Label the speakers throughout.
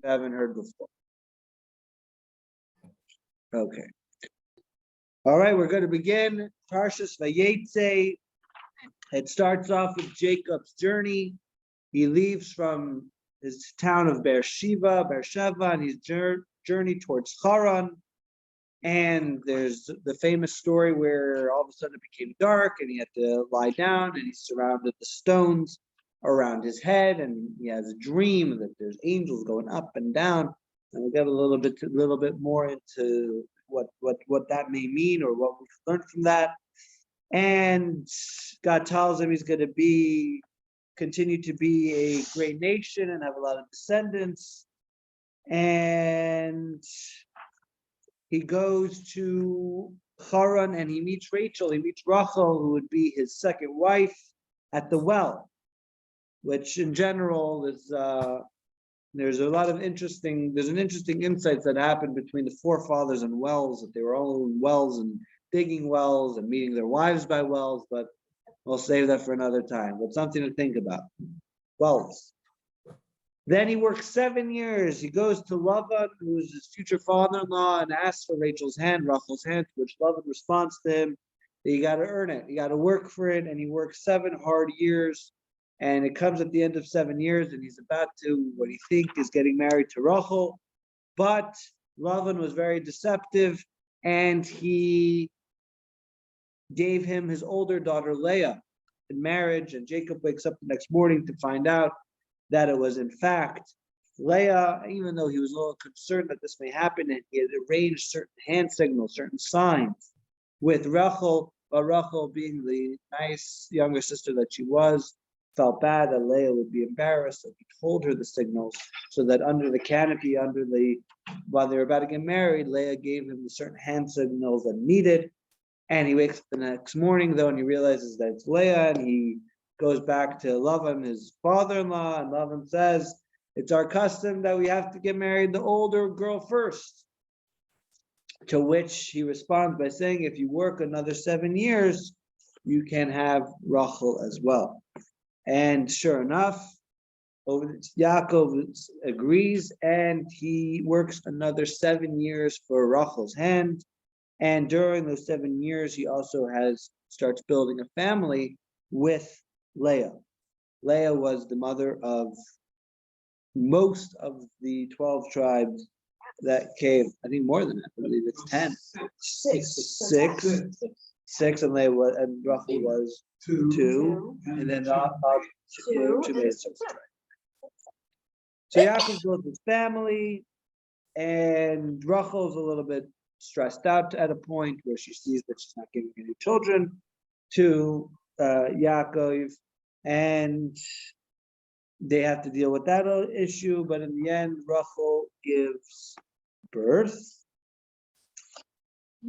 Speaker 1: haven't heard before. Okay. All right, we're going to begin Parshas Vayeitze. It starts off with Jacob's journey. He leaves from his town of Beersheba, and he's journey towards Haran. And there's the famous story where all of a sudden it became dark and he had to lie down and he surrounded the stones around his head, and he has a dream that there's angels going up and down. And we'll get a little bit more into what that may mean or what we've learned from that. And God tells him he's going to continue to be a great nation and have a lot of descendants. And he goes to Haran and he meets Rachel. He meets Rachel, who would be his second wife, at the well, which in general is there's an interesting insights that happened between the forefathers and wells, that they were all in wells and digging wells and meeting their wives by wells, but we'll save that for another time. But something to think about. Wells. Then he works 7 years. He goes to Lavan, who is his future father-in-law, and asks for Rachel's hand, Rachel's hand, to which Lavan responds to him that you got to earn it. You got to work for it. And he works 7 hard years. And it comes at the end of 7 years, and he's about to, what he thinks is getting married to Rachel. But Lavan was very deceptive, and he gave him his older daughter Leah in marriage. And Jacob wakes up the next morning to find out that it was in fact Leah, even though he was a little concerned that this may happen, and he had arranged certain hand signals, certain signs with Rachel, but Rachel, being the nice younger sister that she was, felt bad that Leah would be embarrassed, so he told her the signals so that under the canopy, while they were about to get married, Leah gave him the certain hand signals that needed. And he wakes up the next morning though, and he realizes that it's Leah, and he goes back to Lavan, his father-in-law, and Lavan says, it's our custom that we have to get married the older girl first. To which he responds by saying, if you work another 7 years, you can have Rachel as well. And sure enough, Yaakov agrees, and he works another 7 years for Rachel's hand. And during those 7 years, he also starts building a family with Leah. Leah was the mother of most of the 12 tribes that came. I think more than that. I believe it's 10. Six, and Leah and Rachel was two, and then two made six. So Yaakov built his family, and Rachel's a little bit stressed out at a point where she sees that she's not giving any children to Yaakov, and they have to deal with that issue. But in the end, Rachel gives birth,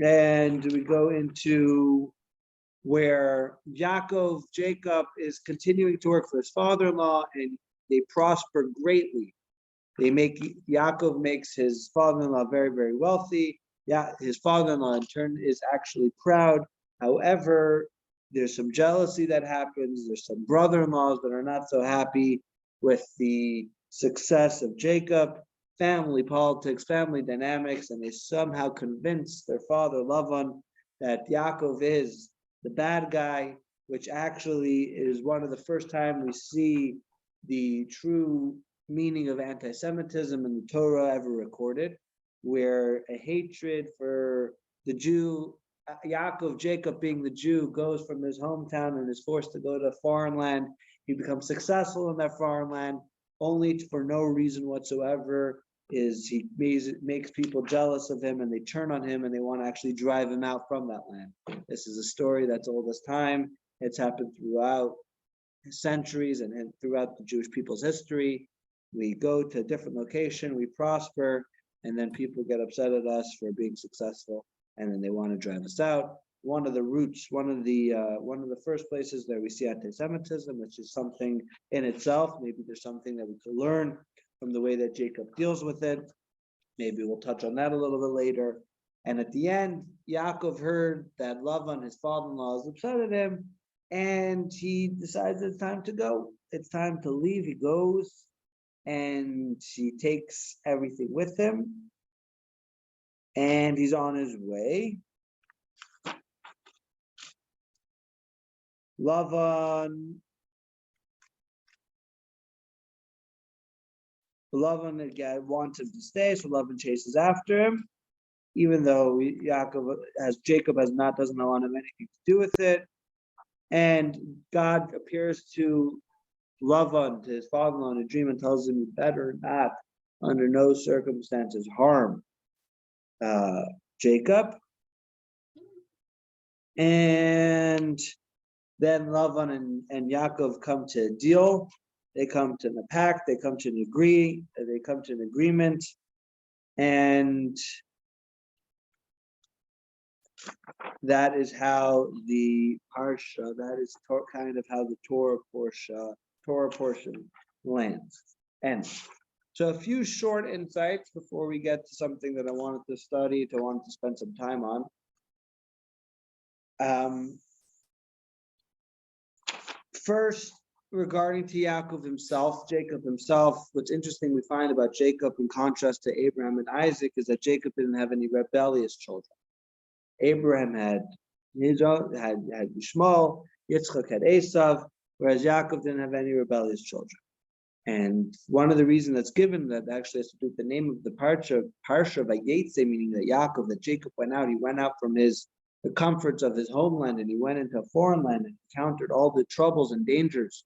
Speaker 1: and we go into where Jacob is continuing to work for his father-in-law, and they prosper greatly. Yaakov makes his father-in-law very, very wealthy. Yeah, his father-in-law in turn is actually proud. However, there's some jealousy that happens. There's some brother-in-laws that are not so happy with the success of Jacob. Family politics, family dynamics, and they somehow convince their father Lavan that Yaakov is the bad guy, which actually is one of the first time we see the true meaning of anti-Semitism in the Torah ever recorded, where a hatred for the Jew, Jacob being the Jew, goes from his hometown and is forced to go to a foreign land. He becomes successful in that foreign land, only for no reason whatsoever. He makes people jealous of him, and they turn on him, and they want to actually drive him out from that land. This is a story that's old as time. It's happened throughout centuries and throughout the Jewish people's history. We go to a different location, we prosper, and then people get upset at us for being successful, and then they want to drive us out. One of the roots, one of the first places that we see anti-Semitism, which is something in itself. Maybe there's something that we could learn from the way that Jacob deals with it. Maybe we'll touch on that a little bit later. And at the end, Yaakov heard that Lavan, his father-in-law, is upset at him, and he decides it's time to go. It's time to leave. He goes, and he takes everything with him, and he's on his way. Lavan again wants him to stay, so Lavan chases after him, even though Jacob doesn't want him anything to do with it. And God appears to Lavan, to his father-in-law, in a dream and tells him, "You better not, under no circumstances, harm Jacob." And then Lavan and Yaakov come to a deal. They come to a pact. They come to an agreement, and that is how the Parsha, that is kind of how the Torah portion ends. So a few short insights before we get to something that I wanted to spend some time on. First, regarding to Jacob himself, what's interesting we find about Jacob in contrast to Abraham and Isaac is that Jacob didn't have any rebellious children. Abraham had Ishmael, Yitzchak had Esav, whereas Yaakov didn't have any rebellious children. And one of the reasons that's given that actually has to do with the name of the Parsha Vayeitze, meaning that Jacob went out from the comforts of his homeland, and he went into a foreign land and encountered all the troubles and dangers,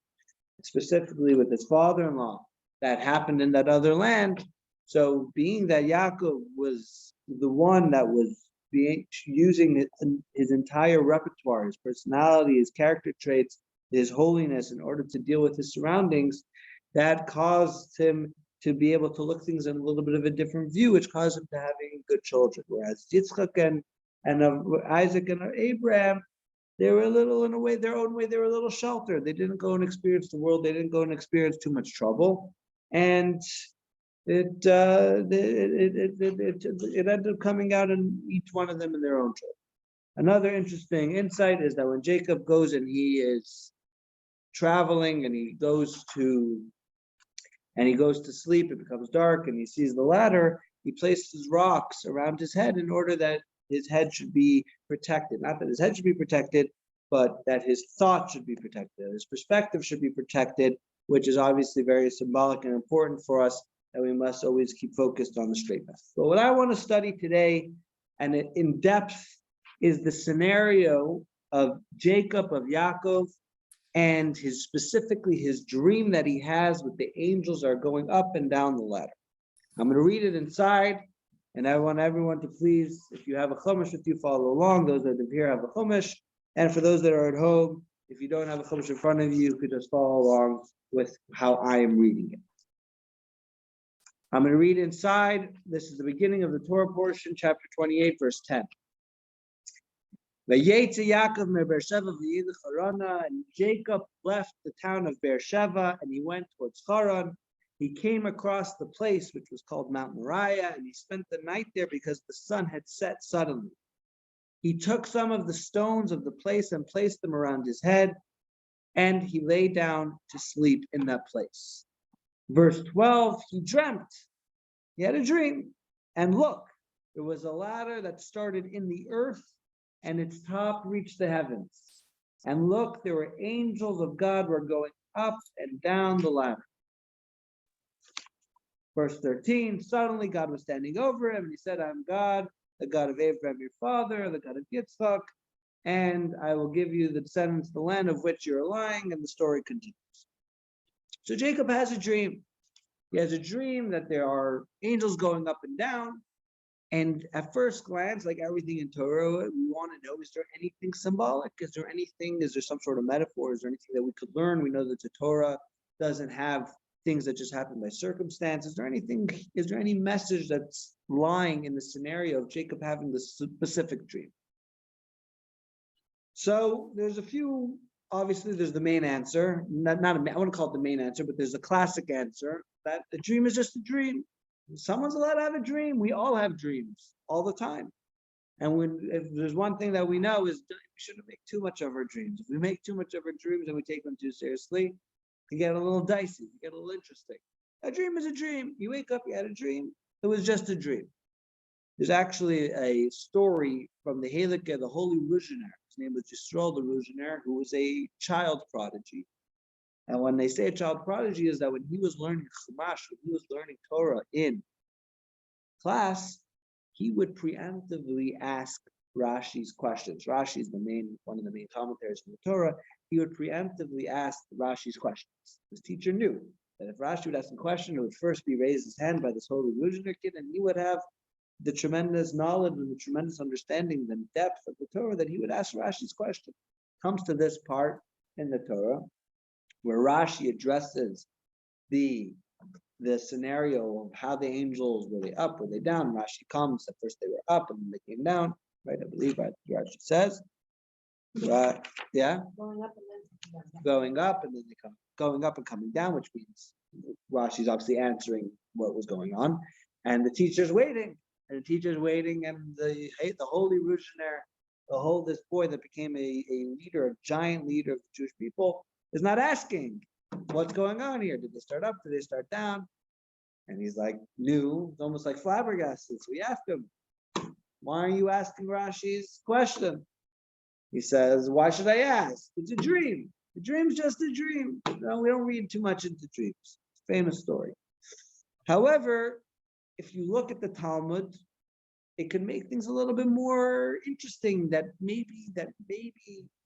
Speaker 1: specifically with his father-in-law, that happened in that other land. So being that Yaakov was the one that was using his entire repertoire, his personality, his character traits, his holiness in order to deal with his surroundings, that caused him to be able to look things in a little bit of a different view, which caused him to having good children. Whereas Yitzchak and Isaac and Abraham, they were a little, in their own way, they were a little sheltered. They didn't go and experience the world. They didn't go and experience too much trouble. And it ended up coming out in each one of them in their own children. Another interesting insight is that when Jacob goes and he is traveling and he goes to sleep, it becomes dark, and he sees the ladder, he places rocks around his head in order that his head should be protected. Not that his head should be protected, but that his thought should be protected, his perspective should be protected, which is obviously very symbolic and important for us, that we must always keep focused on the straight path. But what I want to study today, and in depth, is the scenario of Jacob, of Yaakov, and specifically his dream that he has with the angels are going up and down the ladder. I'm going to read it inside, and I want everyone to please, if you have a chumash with you, follow along. Those that are here have a chumash, and for those that are at home, if you don't have a chumash in front of you, you could just follow along with how I am reading it. I'm going to read inside. This is the beginning of the Torah portion, chapter 28, verse 10. Vayeitze Yaakov me Beersheva v'yilech Harana, and Jacob left the town of Beersheva and he went towards Haran. He came across the place which was called Mount Moriah, and he spent the night there because the sun had set suddenly. He took some of the stones of the place and placed them around his head, and he lay down to sleep in that place. Verse 12, he dreamt. He had a dream, and look, there was a ladder that started in the earth, and its top reached the heavens. And look, there were angels of God were going up and down the ladder. Verse 13, suddenly God was standing over him, and he said, I'm God, the God of Abraham your father, the God of Yitzchak, and I will give you the descendants of the land of which you're lying, and the story continues. So Jacob has a dream. He has a dream that there are angels going up and down. And at first glance, like everything in Torah, we want to know, is there anything symbolic? Is there some sort of metaphor? Is there anything that we could learn? We know that the Torah doesn't have things that just happen by circumstance. Is there any message that's lying in the scenario of Jacob having the specific dream? So there's a few, obviously there's the main answer, I wouldn't call it the main answer, but there's a classic answer that the dream is just a dream. Someone's allowed to have a dream. We all have dreams all the time. And if there's one thing that we know is we shouldn't make too much of our dreams. If we make too much of our dreams and we take them too seriously, they get a little dicey, they get a little interesting. A dream is a dream. You wake up, you had a dream. It was just a dream. There's actually a story from the Halakha, the Holy Ruzhiner. His name was Yisrael the Ruzhiner, who was a child prodigy. And when they say a child prodigy, is that when he was learning Chumash, when he was learning Torah in class, he would preemptively ask Rashi's questions. Rashi is one of the main commentaries in the Torah. He would preemptively ask Rashi's questions. His teacher knew that if Rashi would ask a question, it would first be raised his hand by this Holy Ruzhiner kid, and he would have the tremendous knowledge and the tremendous understanding and depth of the Torah that he would ask Rashi's question. Comes to this part in the Torah where Rashi addresses the scenario of how the angels, were they up, were they down? Rashi comes, at first they were up and then they came down, right? I believe Rashi says. Yeah? Going up and then they come, going up and coming down, which means Rashi's obviously answering what was going on. And the teacher's waiting. And the teacher's waiting, and the Holy Ruzhiner, this boy that became a leader, a giant leader of the Jewish people, is not asking what's going on here. Did they start up? Did they start down? And he's like, new, it's almost like flabbergasted. So we asked him, why are you asking Rashi's question? He says, why should I ask? It's a dream. The dream's just a dream. No, we don't read too much into dreams. It's a famous story. However, if you look at the Talmud, it could make things a little bit more interesting, that maybe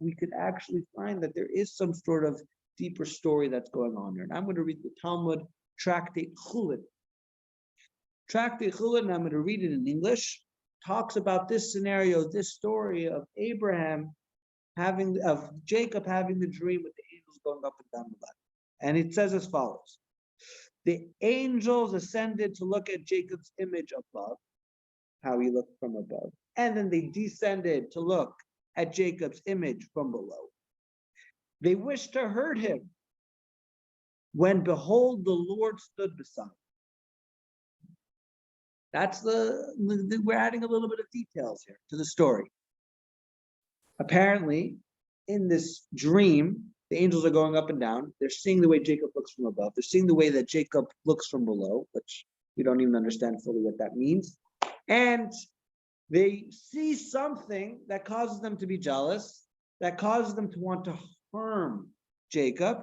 Speaker 1: we could actually find that there is some sort of deeper story that's going on here. And I'm going to read the Talmud, Tractate Chulin. Tractate Chulin, and I'm going to read it in English, talks about this scenario, this story of Jacob having the dream with the angels going up and down the ladder. And it says as follows. The angels ascended to look at Jacob's image above, how he looked from above. And then they descended to look at Jacob's image from below. They wished to hurt him when, behold, the Lord stood beside him. That's we're adding a little bit of details here to the story. Apparently, in this dream, the angels are going up and down. They're seeing the way Jacob looks from above. They're seeing the way that Jacob looks from below, which we don't even understand fully what that means. And they see something that causes them to be jealous, that causes them to want to harm Jacob,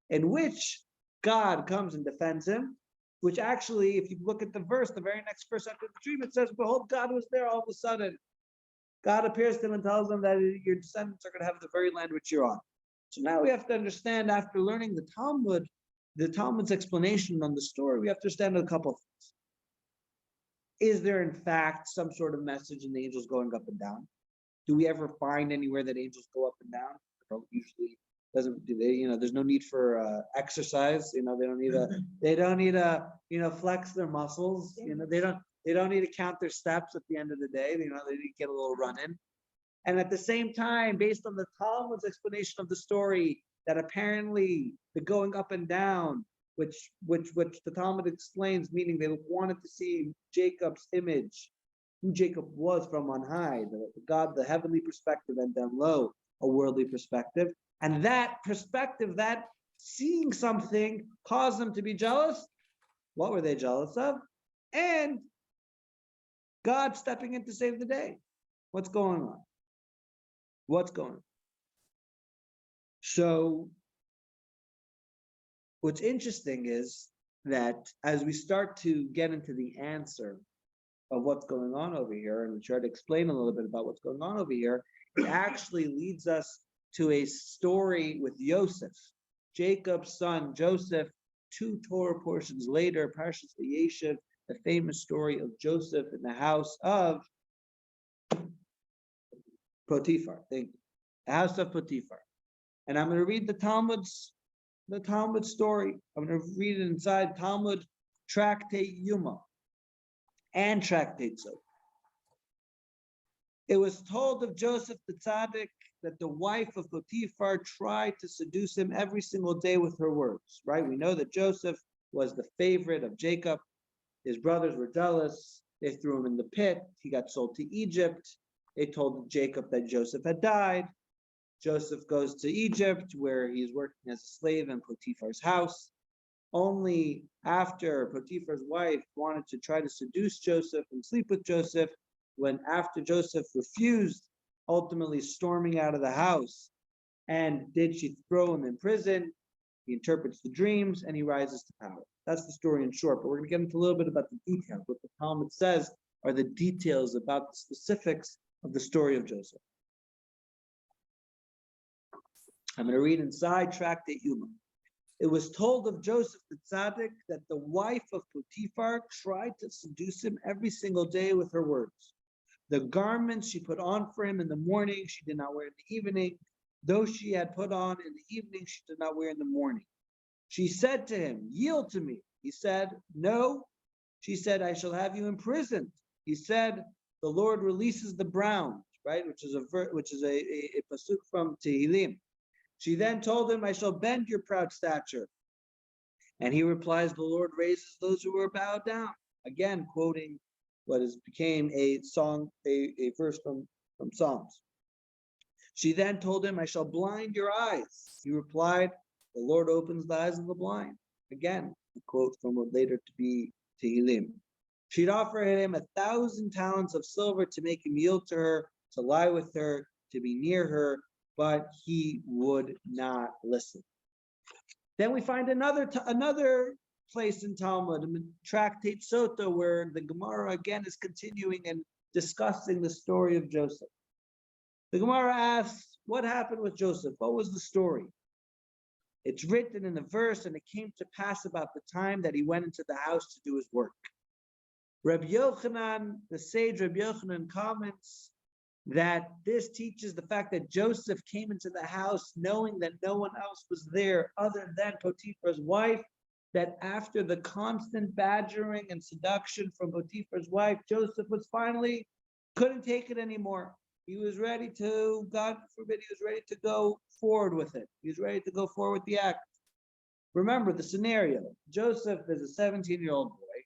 Speaker 1: in which God comes and defends him, which actually, if you look at the verse, the very next verse after the dream, it says, behold, God was there all of a sudden. God appears to him and tells them that your descendants are going to have the very land which you're on. So now we have to understand, after learning the Talmud's explanation on the story, we have to understand a couple of things. Is there, in fact, some sort of message in the angels going up and down? Do we ever find anywhere that angels go up and down? Usually doesn't do they? There's no need for exercise. They don't need to flex their muscles. They don't need to count their steps at the end of the day. They need to get a little run in. And at the same time, based on the Talmud's explanation of the story, that apparently the going up and down, which the Talmud explains, meaning they wanted to see Jacob's image, who Jacob was from on high, the heavenly perspective, and then low, a worldly perspective. And that perspective, that seeing something, caused them to be jealous. What were they jealous of? And God stepping in to save the day. What's going on? So what's interesting is that as we start to get into the answer of what's going on over here, and we try to explain a little bit about what's going on over here, it actually leads us to a story with Yosef, Jacob's son Joseph. 2 Torah portions later, Parsha Vayeitze, the famous story of Joseph in the house of Potiphar. The house of Potiphar. And I'm going to read the Talmud story. I'm going to read it inside Talmud Tractate Yuma and Tractate Zot. It was told of Joseph the Tzaddik that the wife of Potiphar tried to seduce him every single day with her words, right? We know that Joseph was the favorite of Jacob. His brothers were jealous. They threw him in the pit. He got sold to Egypt. They told Jacob that Joseph had died. Joseph goes to Egypt, where he's working as a slave in Potiphar's house. only after Potiphar's wife wanted to try to seduce Joseph and sleep with Joseph, when after Joseph refused, ultimately storming out of the house, and did she throw him in prison? He interprets the dreams and he rises to power. That's the story in short, but we're going to get into a little bit about the details. What the Talmud says are the details about the specifics of the story of Joseph. I'm going to read inside Tractate Yuma. It was told of Joseph the Tzaddik that the wife of Potiphar tried to seduce him every single day with her words. The garments she put on for him in the morning, she did not wear in the evening. Those she had put on in the evening, she did not wear in the morning. She said to him, "Yield to me." He said, "No." She said, "I shall have you imprisoned." He said, "The Lord releases the brown," right? Which is a pasuk from Tehillim. She then told him, "I shall bend your proud stature." And he replies, "The Lord raises those who are bowed down." Again, quoting what became a song, a verse from Psalms. She then told him, "I shall blind your eyes." He replied, "The Lord opens the eyes of the blind." Again, a quote from what later to be Tehillim. She'd offer him 1,000 talents of silver to make him yield to her, to lie with her, to be near her, but he would not listen. Then we find another place in Talmud, in Tractate Sota, where the Gemara again is continuing and discussing the story of Joseph. The Gemara asks, what happened with Joseph? What was the story? It's written in the verse, and it came to pass about the time that he went into the house to do his work. Rabbi Yochanan, the sage Rabbi Yochanan, comments that this teaches the fact that Joseph came into the house knowing that no one else was there other than Potiphar's wife, that after the constant badgering and seduction from Potiphar's wife, Joseph was finally couldn't take it anymore. He was ready to, God forbid, he was ready to go forward with it. He was ready to go forward with the act. Remember the scenario. Joseph is a 17-year-old boy.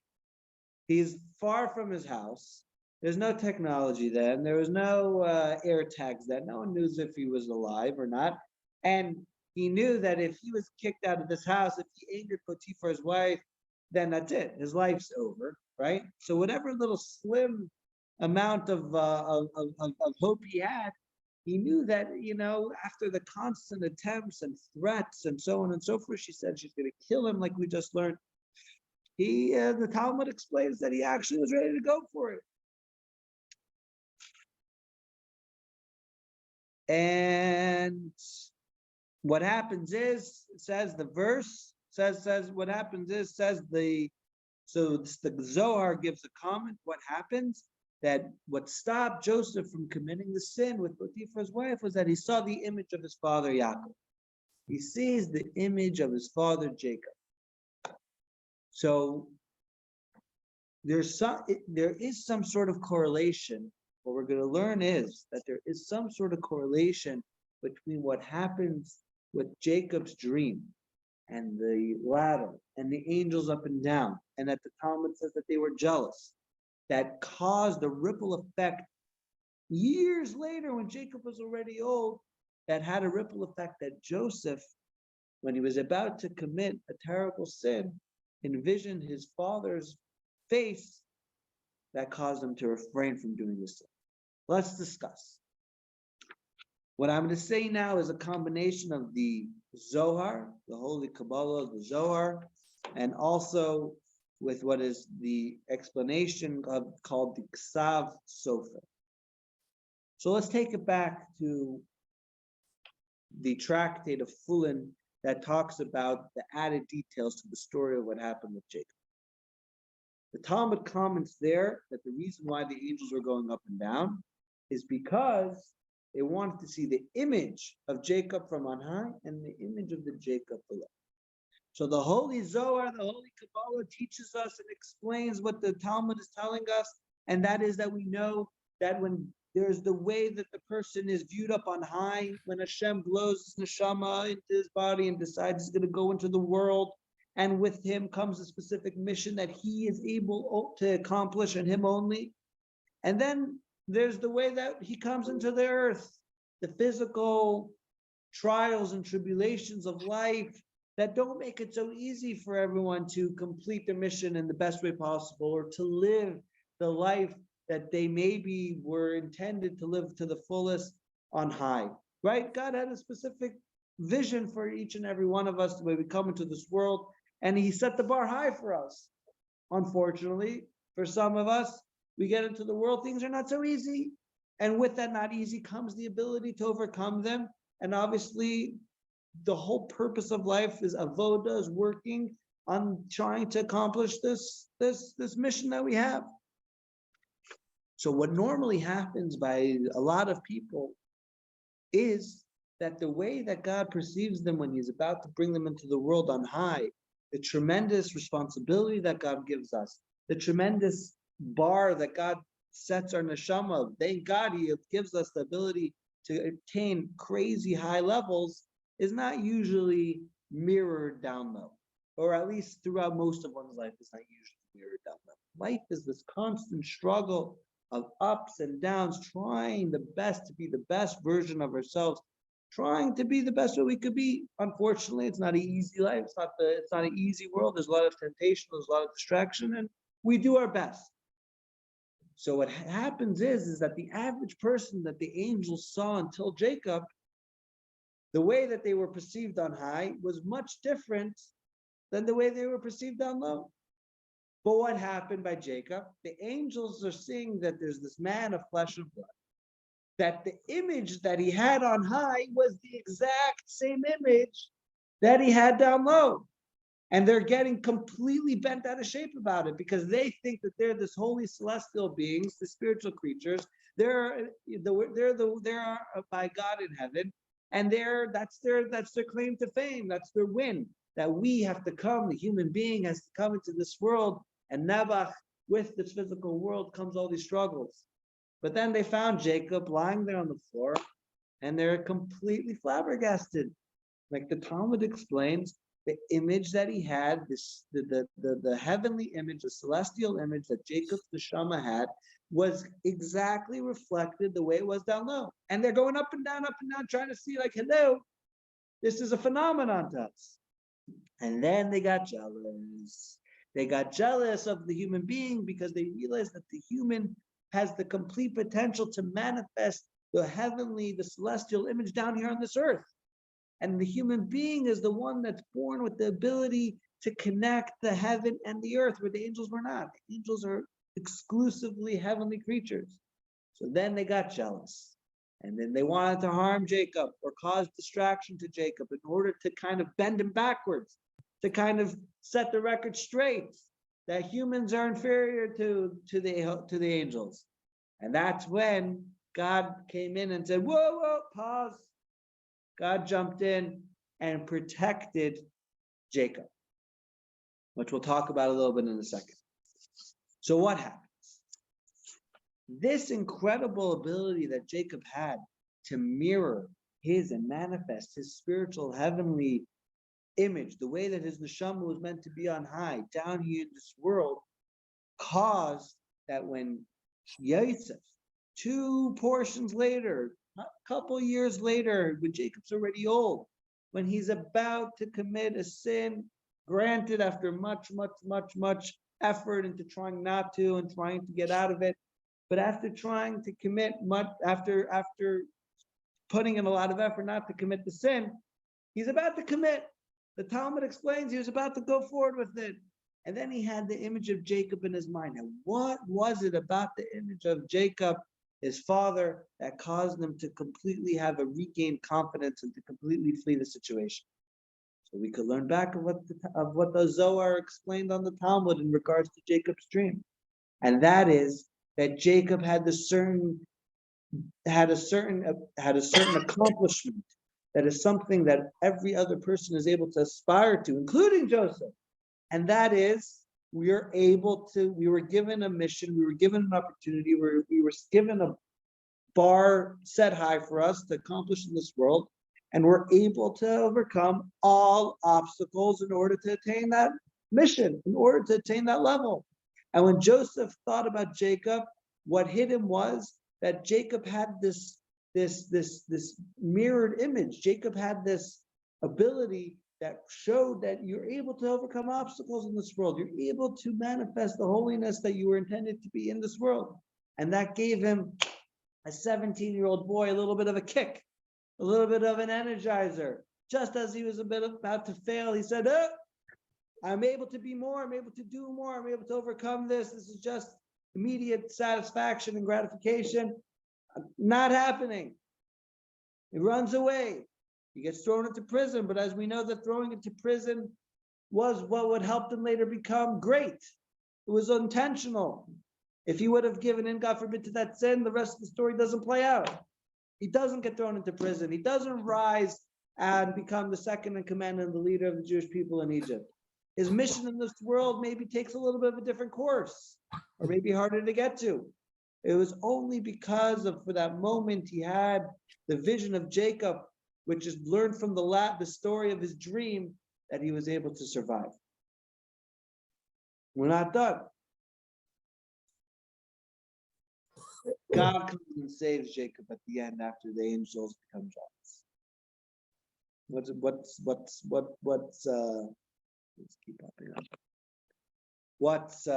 Speaker 1: He's far from his house. There's no technology then. There was no air tags then. No one knew if he was alive or not. And he knew that if he was kicked out of this house, if he angered Potiphar's wife, then that's it. His life's over, right? So whatever little slim amount of hope he had, he knew that, after the constant attempts and threats and so on and so forth, she said she's going to kill him, like we just learned. The Talmud explains that he actually was ready to go for it. And what happens is, says the verse, says what happens is, the Zohar gives a comment. What happens? That what stopped Joseph from committing the sin with Potiphar's wife was that he saw the image of his father Yaakov. He sees the image of his father Jacob. So there is some sort of correlation. What we're going to learn is that there is some sort of correlation between what happens with Jacob's dream and the ladder and the angels up and down, and that the Talmud says that they were jealous. That caused a ripple effect years later when Jacob was already old, that had a ripple effect that Joseph, when he was about to commit a terrible sin, envisioned his father's face that caused him to refrain from doing the sin. Let's discuss. What I'm going to say now is a combination of the Zohar, the Holy Kabbalah, the Zohar, and also with what is the explanation called the Ksav Sofer. So let's take it back to the tractate of Fulin that talks about the added details to the story of what happened with Jacob. The Talmud comments there that the reason why the angels were going up and down is because they wanted to see the image of Jacob from on high and the image of the Jacob below. So the Holy Zohar, the Holy Kabbalah teaches us and explains what the Talmud is telling us, and that is that we know that when there's the way that the person is viewed up on high, when Hashem blows his neshama into his body and decides he's going to go into the world, and with him comes a specific mission that he is able to accomplish and him only. And then there's the way that he comes into the earth, the physical trials and tribulations of life, that don't make it so easy for everyone to complete their mission in the best way possible, or to live the life that they maybe were intended to live to the fullest on high, right? God had a specific vision for each and every one of us the way we come into this world, and he set the bar high for us. Unfortunately, for some of us, we get into the world, things are not so easy. And with that not easy comes the ability to overcome them. And obviously, the whole purpose of life is avoda, is working on trying to accomplish this mission that we have. So what normally happens by a lot of people is that the way that God perceives them when he's about to bring them into the world on high, the tremendous responsibility that God gives us, the tremendous bar that God sets our neshama. Thank God he gives us the ability to attain crazy high levels, is not usually mirrored down low, or at least throughout most of one's life, it's not usually mirrored down low. Life is this constant struggle of ups and downs, trying the best to be the best version of ourselves, trying to be the best that we could be. Unfortunately, it's not an easy life. It's not an easy world. There's a lot of temptation, there's a lot of distraction, and we do our best. So what happens is that the average person that the angels saw until Jacob, the way that they were perceived on high was much different than the way they were perceived down low. But what happened by Jacob? The angels are seeing that there's this man of flesh and blood, that the image that he had on high was the exact same image that he had down low. And they're getting completely bent out of shape about it, because they think that they're this holy celestial beings, the spiritual creatures. They're by God in heaven, and that's their claim to fame. That's their win. That we have to come. The human being has to come into this world, and Nebuch, with this physical world comes all these struggles. But then they found Jacob lying there on the floor, and they're completely flabbergasted. Like the Talmud explains, the image that he had, the heavenly image, the celestial image that Jacob's neshama had, was exactly reflected the way it was down low. And they're going up and down, trying to see, like, hello, this is a phenomenon to us. And then they got jealous. They got jealous of the human being, because they realized that the human has the complete potential to manifest the heavenly, the celestial image down here on this earth. And the human being is the one that's born with the ability to connect the heaven and the earth, where the angels were not. The angels are exclusively heavenly creatures. So then they got jealous. And then they wanted to harm Jacob or cause distraction to Jacob in order to kind of bend him backwards, to kind of set the record straight that humans are inferior to the angels. And that's when God came in and said, whoa, pause. God jumped in and protected Jacob, which we'll talk about a little bit in a second. So what happens? This incredible ability that Jacob had to mirror his and manifest his spiritual heavenly image, the way that his neshama was meant to be on high, down here in this world, caused that when Vayeitze, 2 portions later, a couple years later, when Jacob's already old, when he's about to commit a sin, granted after much effort into trying not to and trying to get out of it, but after trying to commit much, after putting in a lot of effort not to commit the sin, he's about to commit. The Talmud explains he was about to go forward with it. And then he had the image of Jacob in his mind. And what was it about the image of Jacob, his father, that caused him to completely have a regained confidence and to completely flee the situation? So we could learn back of what the Zohar explained on the Talmud in regards to Jacob's dream. And that is that Jacob had a certain accomplishment that is something that every other person is able to aspire to, including Joseph. And that is, we were given a mission, we were given an opportunity, we were given a bar set high for us to accomplish in this world, and we're able to overcome all obstacles in order to attain that mission, in order to attain that level. And when Joseph thought about Jacob, what hit him was that Jacob had this mirrored image. Jacob had this ability that showed that you're able to overcome obstacles in this world. You're able to manifest the holiness that you were intended to be in this world. And that gave him, a 17-year-old boy, a little bit of a kick, a little bit of an energizer. Just as he was a bit about to fail, he said, oh, I'm able to be more, I'm able to do more, I'm able to overcome this. This is just immediate satisfaction and gratification. Not happening. He runs away. He gets thrown into prison, but as we know, that throwing into prison was what would help him later become great. It was intentional. If he would have given in, God forbid, to that sin, the rest of the story doesn't play out. He doesn't get thrown into prison. He doesn't rise and become the second in command and the leader of the Jewish people in Egypt. His mission in this world maybe takes a little bit of a different course, or maybe harder to get to. It was only because of, for that moment, he had the vision of Jacob, which is learned from the story of his dream, that he was able to survive. We're not done. God comes and saves Jacob at the end after the angels become jealous. Let's keep popping up. What's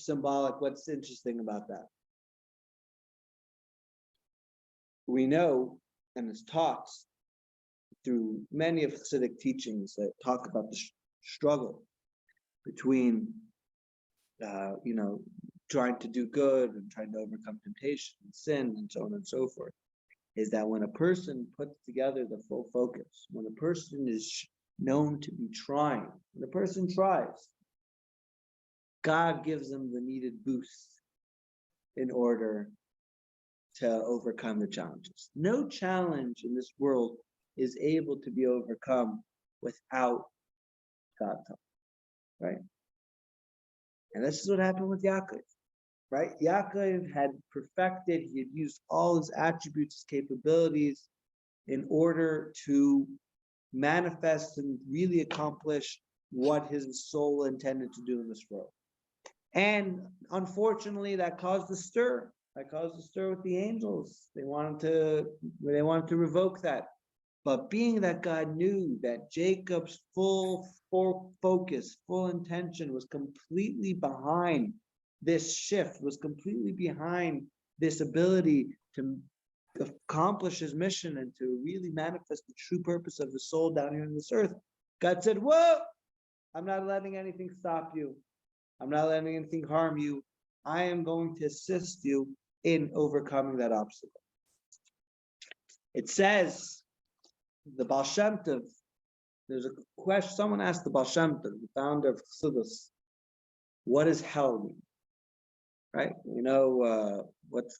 Speaker 1: symbolic? What's interesting about that? We know, and it's taught through many of Hasidic teachings that talk about the struggle between, trying to do good and trying to overcome temptation and sin and so on and so forth, is that when a person puts together the full focus, when a person is known to be trying, when a person tries, God gives them the needed boost in order to overcome the challenges. No challenge in this world is able to be overcome without God's help, right? And this is what happened with Yaakov, right? Yaakov had perfected, he had used all his attributes, his capabilities in order to manifest and really accomplish what his soul intended to do in this world. And unfortunately, that caused a stir. That caused a stir with the angels. They wanted to revoke that. But being that God knew that Jacob's full focus, full intention was completely behind this shift, was completely behind this ability to accomplish his mission and to really manifest the true purpose of the soul down here on this earth, God said, whoa, I'm not letting anything stop you. I'm not letting anything harm you. I am going to assist you in overcoming that obstacle. It says, the Baal Shem Tov, there's a question, someone asked the Baal Shem Tov, the founder of Sichos, what does hell mean? Right? What's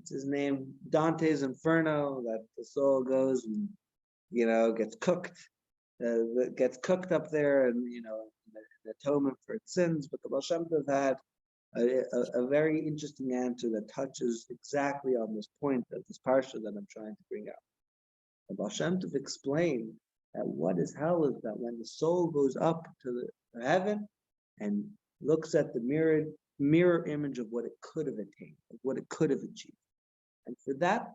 Speaker 1: his name? Dante's Inferno, that the soul goes and, gets cooked up there and, the atonement for its sins. But the Baal Shem Tov had a very interesting answer that touches exactly on this point of this Parsha that I'm trying to bring out. The Baal Shem Tov explained that what is hell is that when the soul goes up to the heaven and looks at the mirror image of what it could have attained, of what it could have achieved. And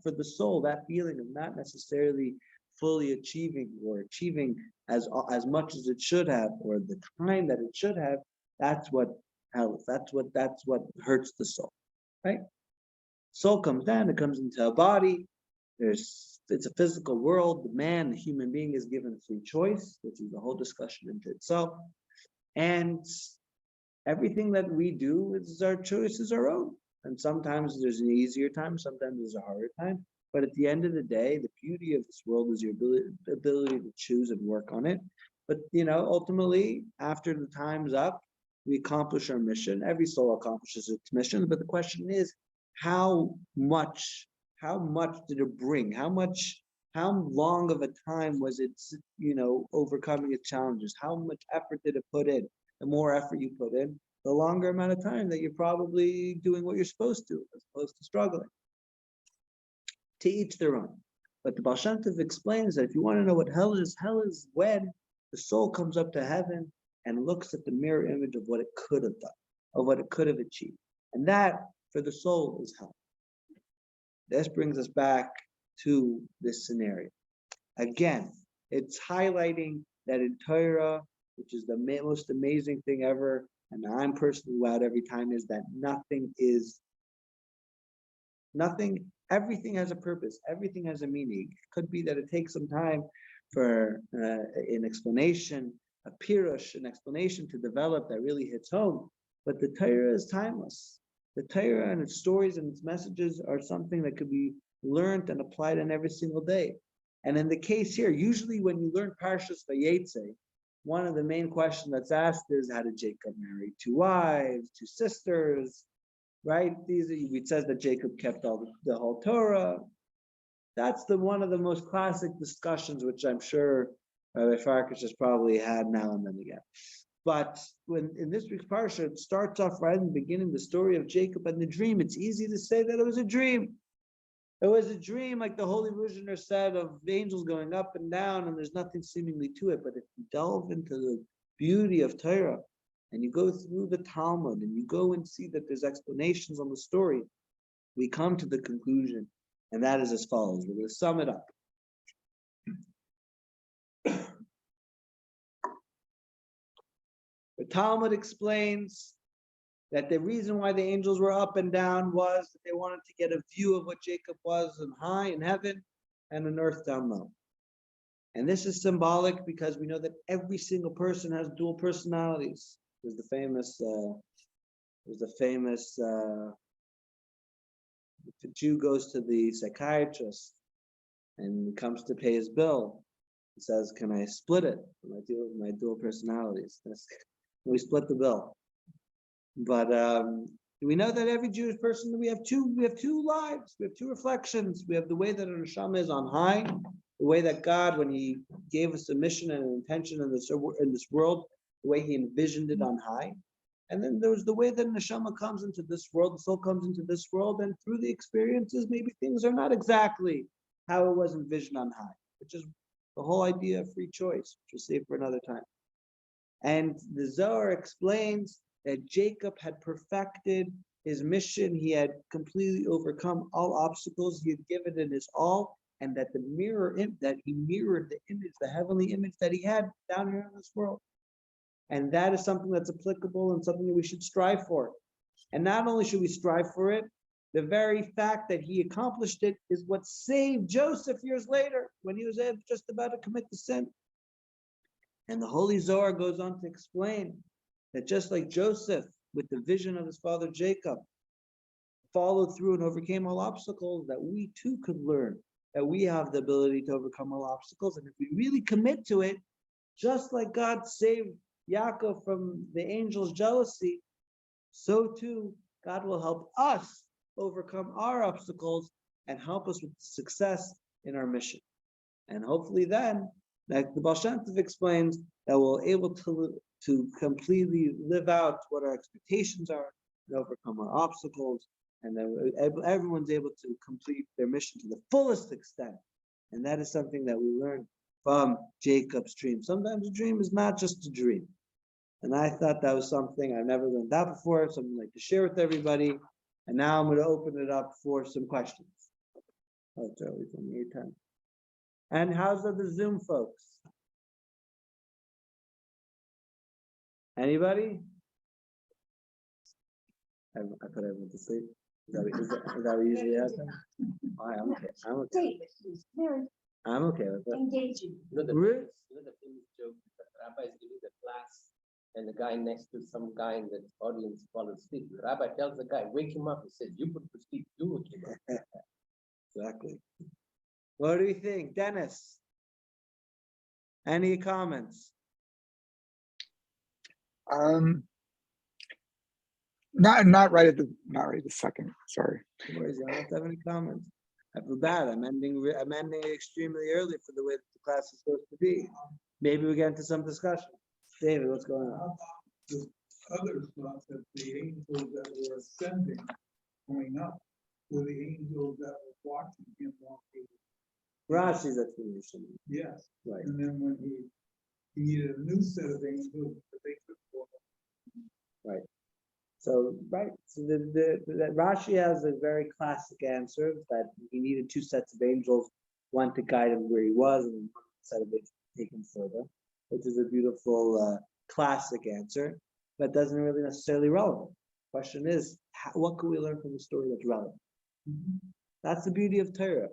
Speaker 1: for the soul, that feeling of not necessarily fully achieving or achieving as much as it should have, or the time that it should have, that's what hell is. That's what hurts the soul, right? Soul comes down, it comes into a body. It's a physical world. The human being, is given free choice, which is a whole discussion into itself. And everything that we do is our choice, is our own. And sometimes there's an easier time, sometimes there's a harder time. But at the end of the day, the beauty of this world is your ability to choose and work on it. But ultimately, after the time's up, we accomplish our mission. Every soul accomplishes its mission. But the question is, how much did it bring? How long of a time was it, overcoming its challenges? How much effort did it put in? The more effort you put in, the longer amount of time that you're probably doing what you're supposed to, as opposed to struggling. To each their own. But the Baal Shem Tov explains that if you want to know what hell is when the soul comes up to heaven and looks at the mirror image of what it could have done, of what it could have achieved. And that, for the soul, is hell. This brings us back to this scenario. Again, It's highlighting that in Torah, which is the most amazing thing ever, and I'm personally wowed every time, is that everything has a purpose, everything has a meaning. It could be that it takes some time for an explanation, a pirush, an explanation to develop that really hits home. But the Torah is timeless. The Torah and its stories and its messages are something that could be learned and applied in every single day. And in the case here, usually when you learn Parshas Vayeitze, one of the main questions that's asked is, how did Jacob marry 2 wives, 2 sisters, right? It says that Jacob kept all the whole Torah. That's one of the most classic discussions, which I'm sure Rabbi Farkash has probably had now and then again. But when in this week's Parsha, it starts off right in the beginning, the story of Jacob and the dream. It's easy to say that it was a dream. It was a dream, like the Holy Visioner said, of angels going up and down, and there's nothing seemingly to it. But if you delve into the beauty of Torah, and you go through the Talmud, and you go and see that there's explanations on the story, we come to the conclusion, and that is as follows. We're going to sum it up. The Talmud explains that the reason why the angels were up and down was that they wanted to get a view of what Jacob was on high in heaven and on earth down low. And this is symbolic because we know that every single person has dual personalities. There's the famous, if a Jew goes to the psychiatrist and comes to pay his bill, he says, "Can I split it? My dual personalities." We split the bill. But we know that every Jewish person, we have two lives, we have 2 reflections. We have the way that our neshama is on high, the way that God, when He gave us a mission and an intention in this world, the way He envisioned it on high. And then there was the way that neshama comes into this world, the soul comes into this world, and through the experiences, maybe things are not exactly how it was envisioned on high, which is the whole idea of free choice, which we'll save for another time. And the Zohar explains that Jacob had perfected his mission. He had completely overcome all obstacles. He had given it his all, and that he mirrored the image, the heavenly image that he had down here in this world. And that is something that's applicable and something that we should strive for. And not only should we strive for it, the very fact that he accomplished it is what saved Joseph years later when he was just about to commit the sin. And the Holy Zohar goes on to explain that just like Joseph, with the vision of his father Jacob, followed through and overcame all obstacles, that we too could learn that we have the ability to overcome all obstacles. And if we really commit to it, just like God saved Yaakov from the angel's jealousy, so too God will help us overcome our obstacles and help us with success in our mission. And hopefully then, like the Baal Shem Tov explains, that we're able to completely live out what our expectations are and overcome our obstacles, and then everyone's able to complete their mission to the fullest extent. And that is something that we learn from Jacob's dream. Sometimes a dream is not just a dream. And I thought that was something I've never learned that before, something I'd like to share with everybody. And now I'm going to open it up for some questions. Oh, it's early for me, 8:10. And how's the Zoom folks? Anybody? I put everyone to sleep. Is that what usually happens? I'm okay. I'm okay with it.
Speaker 2: Engaging.
Speaker 3: The famous joke that Rabbi is giving the class, and the guy next to some guy in the audience falls asleep. The Rabbi tells the guy, "Wake him up." He says, "You put him to sleep. You wake him up."
Speaker 1: Exactly. What do you think, Dennis? Any comments?
Speaker 4: Not right this second. Sorry.
Speaker 1: No worries, I don't have any comments. I feel bad. I'm ending extremely early for the way that the class is supposed to be. Maybe we get into some discussion. David, what's going on?
Speaker 5: Others thought that the angels that were ascending, going up, were the angels that were watching him walking.
Speaker 1: Rashi's explanation.
Speaker 5: Yes.
Speaker 1: Right.
Speaker 5: And then when he needed a new set of angels, that they could walk.
Speaker 1: Right. So, right. So that Rashi has a very classic answer that he needed 2 sets of angels, one to guide him where he was, and one set of angels taken further, which is a beautiful classic answer, but doesn't really necessarily relevant. Question is, what can we learn from the story that's relevant? That's the beauty of Torah.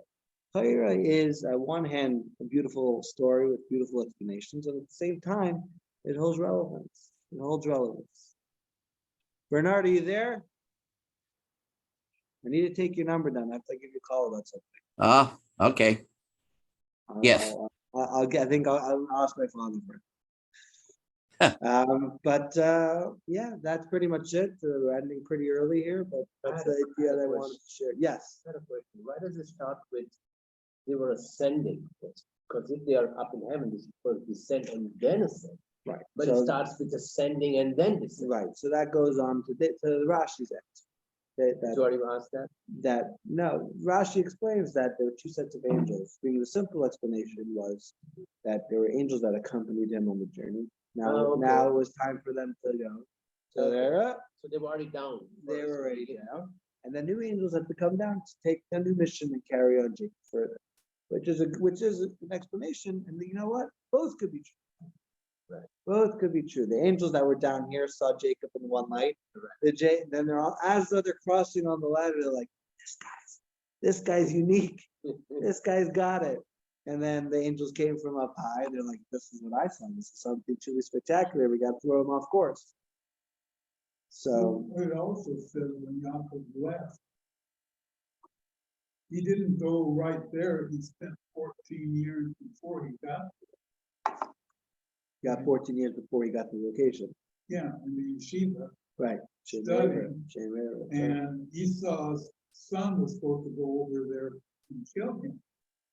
Speaker 1: Torah is, on one hand, a beautiful story with beautiful explanations, and at the same time, it holds relevance. It holds relevance. Bernard, are you there? I need to take your number down. I have to give you a call about something.
Speaker 2: Okay. Yes.
Speaker 1: I think I'll ask my father for it. Yeah, that's pretty much it. We're ending pretty early here, but that's the idea that I wanted to share. Yes.
Speaker 3: I had a question. Why does it start with they were ascending first? Because if they are up in heaven, this is first descend and then ascend.
Speaker 1: Right.
Speaker 3: But it starts with ascending and then descend.
Speaker 1: Right. So that goes on to the Rashi's answer.
Speaker 3: So you asked that?
Speaker 1: No, Rashi explains that there were two sets of angels. The simple explanation was that there were angels that accompanied him on the journey. Now it was time for them to go. So they're up.
Speaker 3: So they were already down.
Speaker 1: They were already down. And the new angels had to come down to take a new mission and carry on Jacob further. Which is an explanation. And you know what? Both could be true.
Speaker 3: Right.
Speaker 1: Both could be true. The angels that were down here saw Jacob in one light. Then they're all, as though they're crossing on the ladder, they're like, this guy's unique. This guy's got it. And then the angels came from up high. They're like, this is what I saw. This is something truly spectacular. We got to throw him off course. So
Speaker 5: It also says when Yaakov left, he didn't go right there. He spent 14 years before he got there.
Speaker 1: got 14 years before he got to the location.
Speaker 5: Yeah, in the yeshiva.
Speaker 1: Right.
Speaker 5: Studying. And Esau's son was supposed to go over there and kill him.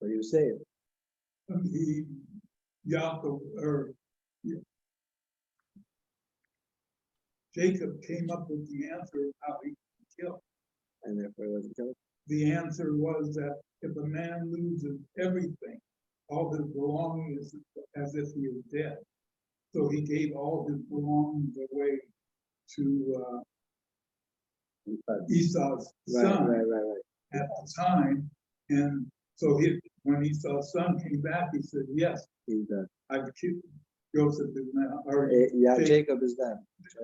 Speaker 1: But he was saved.
Speaker 5: Jacob came up with the answer of how he could kill.
Speaker 1: And therefore he wasn't killed.
Speaker 5: The answer was that if a man loses everything, all his belongings, as if he is dead. So he gave all his belongings away to Esau's son at the time. And so when Esau's son came back, he said, yes,
Speaker 1: he's dead.
Speaker 5: I've killed Joseph is now, or
Speaker 1: Jacob is dead.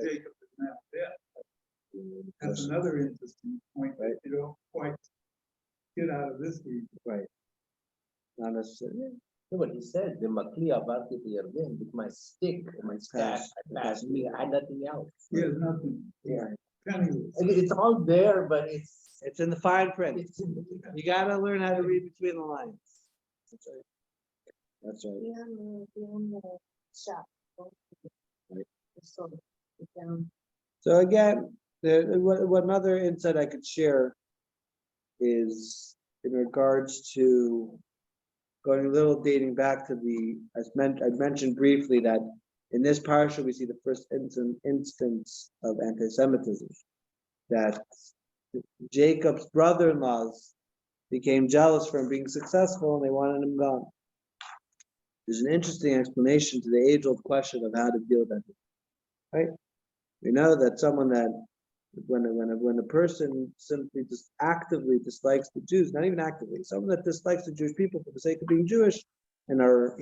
Speaker 5: Jacob is now dead. That's another interesting point that you don't quite get out of this reading.
Speaker 1: Right. Not necessarily.
Speaker 3: No, but he said, the Makli Abarti Yarden, with my stick and my staff, I passed me, I had nothing else.
Speaker 5: He has nothing.
Speaker 1: Yeah.
Speaker 5: Penniless.
Speaker 3: It's all there, but
Speaker 1: It's in the fine print.
Speaker 3: it's in the.
Speaker 1: You gotta learn how to read between the lines. That's right. That's right. So again, what another insight I could share is in regards to going a little dating back to I mentioned briefly that in this parsha we see the first instance of anti-Semitism, that Jacob's brother-in-laws became jealous for him being successful and they wanted him gone. There's an interesting explanation to the age-old question of how to deal with that. Right? We know that someone that when a person simply just actively dislikes the Jews, not even actively, someone that dislikes the Jewish people for the sake of being Jewish and are,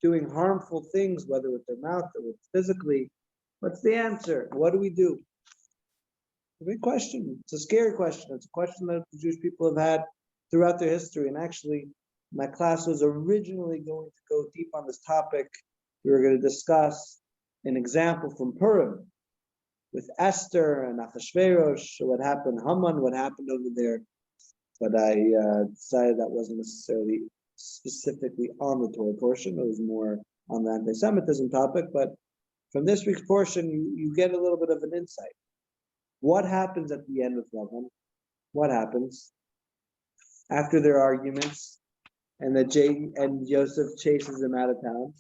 Speaker 1: doing harmful things, whether with their mouth or with physically, what's the answer? What do we do? It's a big question. It's a scary question. It's a question that the Jewish people have had throughout their history. And actually, my class was originally going to go deep on this topic. We were going to discuss an example from Purim with Esther and Achashverosh, what happened, Haman, what happened over there. But I decided that wasn't necessarily specifically on the Torah portion. It was more on the anti-Semitism topic. But from this week's portion, you get a little bit of an insight. What happens at the end of Lavan? What happens after their arguments and that Joseph chases them out of town?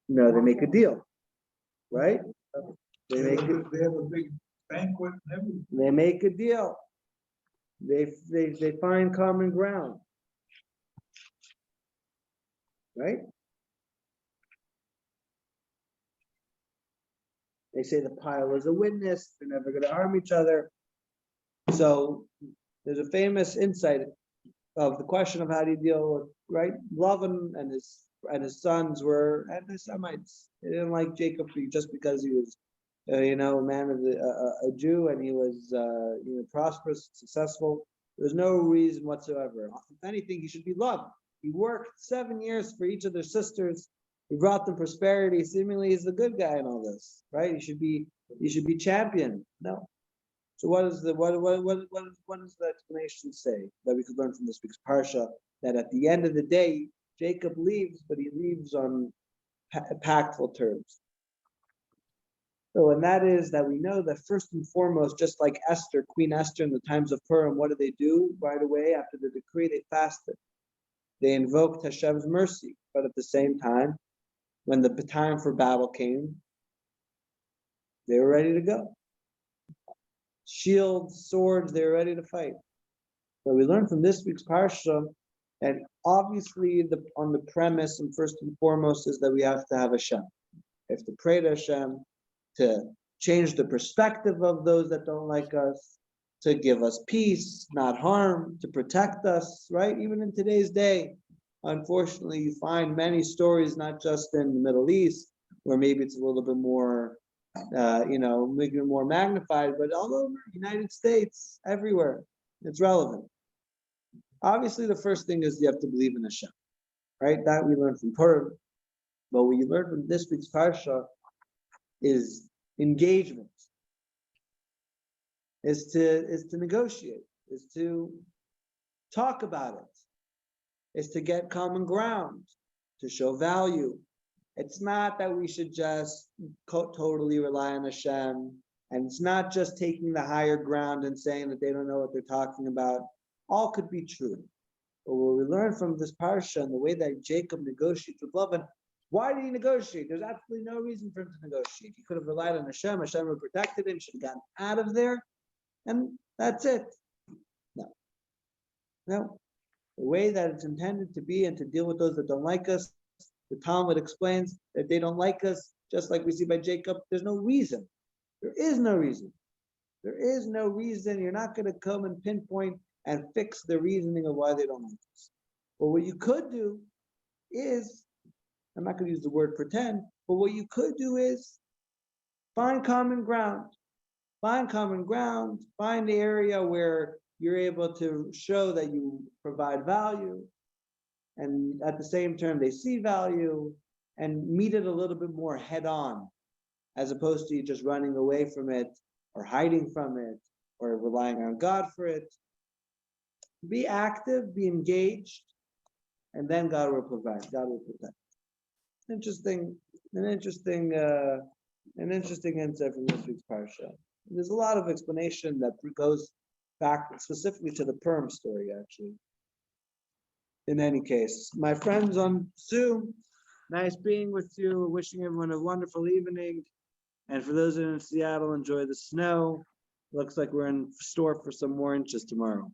Speaker 1: No, they make a deal, right? They have
Speaker 5: a big banquet and everything.
Speaker 1: They make a deal. They find common ground, right? They say the pile is a witness. They're never going to harm each other. So there's a famous insight of the question of how do you deal with, right? Lavan and his sons were anti-Semites. They didn't like Jacob just because he was, a man of a Jew, and he was, prosperous, successful. There's no reason whatsoever. If anything, he should be loved. He worked 7 years for each of their sisters. He brought them prosperity. Seemingly, he's the good guy in all this, right? He should be championed. No. So what does the explanation say that we could learn from this week's Parsha? That at the end of the day, Jacob leaves, but he leaves on impactful terms. So, and that is that we know that first and foremost, just like Esther, Queen Esther in the times of Purim, what do? Right away after the decree, they fasted. They invoked Hashem's mercy, but at the same time, when the time for battle came, they were ready to go. Shields, swords, they were ready to fight. So we learn from this week's Parsha, and obviously on the premise and first and foremost is that we have to have Hashem. We have to pray to Hashem to change the perspective of those that don't like us, to give us peace, not harm, to protect us, right? Even in today's day, unfortunately, you find many stories, not just in the Middle East, where maybe it's a little bit more, maybe more magnified, but all over the United States, everywhere, it's relevant. Obviously, the first thing is you have to believe in Hashem, right? That we learned from Torah. But what you learn from this week's Parsha is engagement, is to negotiate, is to talk about it, is to get common ground, to show value. It's not that we should just totally rely on Hashem, and it's not just taking the higher ground and saying that they don't know what they're talking about. All could be true. But what we learn from this Parsha and the way that Jacob negotiates with Lavan, why did he negotiate? There's absolutely no reason for him to negotiate. He could have relied on Hashem. Hashem would have protected him, should have gotten out of there, and that's it. No. The way that it's intended to be and to deal with those that don't like us, the Talmud explains that they don't like us, just like we see by Jacob. There's no reason. There is no reason. There is no reason. You're not going to come and pinpoint and fix the reasoning of why they don't like us. But what you could do is, I'm not going to use the word pretend, but what you could do is find common ground. Find common ground, find the area where you're able to show that you provide value, and at the same time they see value, and meet it a little bit more head on, as opposed to you just running away from it, or hiding from it, or relying on God for it. Be active, be engaged, and then God will provide, God will protect. An interesting insight from this week's Parsha. There's a lot of explanation that goes back specifically to the Purim story, actually. In any case, my friends on Zoom, nice being with you. Wishing everyone a wonderful evening. And for those in Seattle, enjoy the snow. Looks like we're in store for some more inches tomorrow.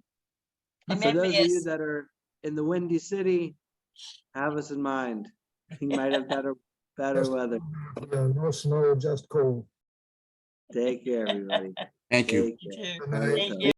Speaker 1: And for those of you that are in the Windy City, have us in mind. You might have better weather.
Speaker 6: Yeah, no snow, just cold.
Speaker 1: Take care, everybody.
Speaker 2: Thank you.
Speaker 1: Take care.
Speaker 6: Good night.
Speaker 1: Thank you.